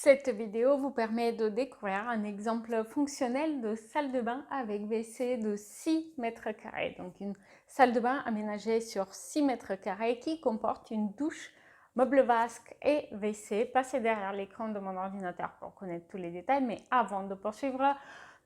Cette vidéo vous permet de découvrir un exemple fonctionnel de salle de bain avec WC de 6 mètres carrés. Donc une salle de bain aménagée sur 6 mètres carrés qui comporte une douche, meuble vasque et WC. Passez derrière l'écran de mon ordinateur pour connaître tous les détails. Mais avant de poursuivre,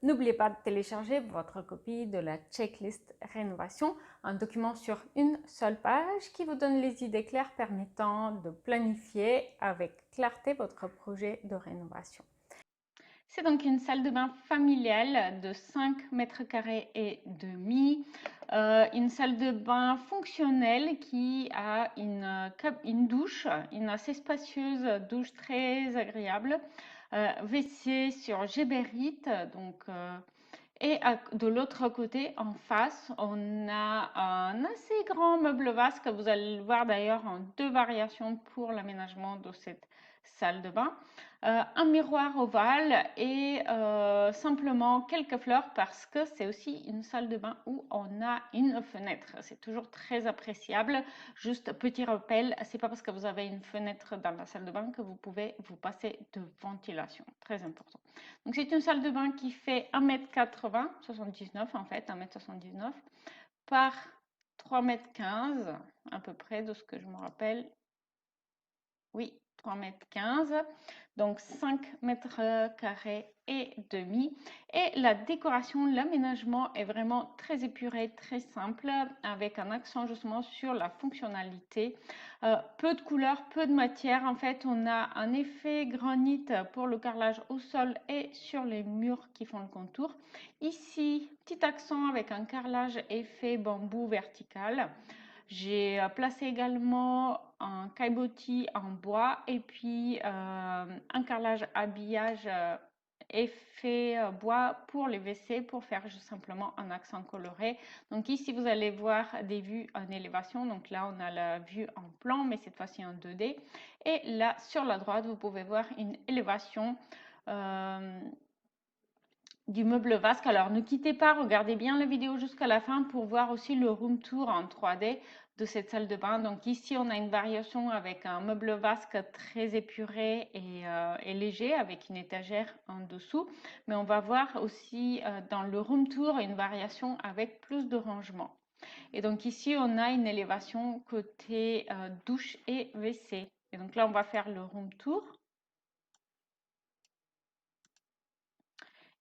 n'oubliez pas de télécharger votre copie de la checklist rénovation, un document sur une seule page qui vous donne les idées claires permettant de planifier avec clarté votre projet de rénovation. C'est donc une salle de bain familiale de 5 mètres carrés et demi, une salle de bain fonctionnelle qui a une douche, une assez spacieuse douche très agréable, WC sur Geberit, donc et de l'autre côté, en face, on a un assez grand meuble vasque. Vous allez le voir d'ailleurs en deux variations pour l'aménagement de cette salle de bain. Un miroir ovale et simplement quelques fleurs parce que c'est aussi une salle de bain où on a une fenêtre. C'est toujours très appréciable. Juste petit rappel, c'est pas parce que vous avez une fenêtre dans la salle de bain que vous pouvez vous passer de ventilation. Très important. Donc c'est une salle de bain qui fait 1,80 m, 79 en fait, 1,79 m par 3,15 m à peu près de ce que je me rappelle. Oui, 3,15 m, donc 5 mètres carrés et demi. Et la décoration, l'aménagement est vraiment très épuré, très simple, avec un accent justement sur la fonctionnalité. Peu de couleurs, peu de matière. En fait, on a un effet granit pour le carrelage au sol et sur les murs qui font le contour. Ici, petit accent avec un carrelage effet bambou vertical. J'ai placé également un caillebotis en bois et puis un carrelage habillage effet bois pour les WC pour faire juste simplement un accent coloré. Donc ici vous allez voir des vues en élévation. Donc là on a la vue en plan mais cette fois-ci en 2D. Et là sur la droite vous pouvez voir une élévation du meuble vasque. Alors ne quittez pas, regardez bien la vidéo jusqu'à la fin pour voir aussi le room tour en 3D de cette salle de bain. Donc ici on a une variation avec un meuble vasque très épuré et léger avec une étagère en dessous, mais on va voir aussi dans le room tour une variation avec plus de rangement. Et donc ici on a une élévation côté douche et WC. Et donc là on va faire le room tour.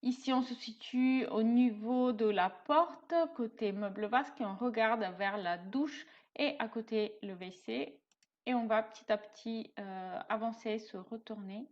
Ici, on se situe au niveau de la porte, côté meuble vasque, et on regarde vers la douche et à côté le WC. Et on va petit à petit avancer, se retourner.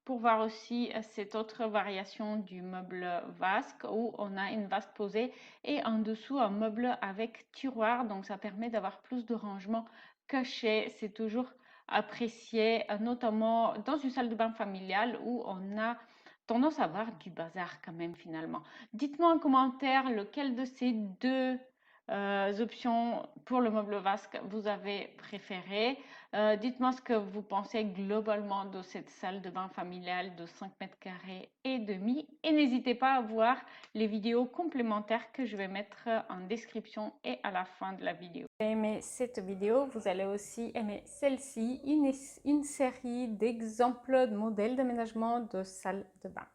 Pour voir aussi cette autre variation du meuble vasque où on a une vasque posée et en dessous un meuble avec tiroir. Donc ça permet d'avoir plus de rangement caché. C'est toujours apprécié, notamment dans une salle de bain familiale où on a tendance à avoir du bazar quand même finalement. Dites-moi en commentaire lequel de ces deux options pour le meuble vasque vous avez préféré. Dites-moi ce que vous pensez globalement de cette salle de bain familiale de 5 mètres carrés et demi. Et n'hésitez pas à voir les vidéos complémentaires que je vais mettre en description et à la fin de la vidéo. Si vous aimez cette vidéo, vous allez aussi aimer celle-ci, une série d'exemples de modèles d'aménagement de salle de bain.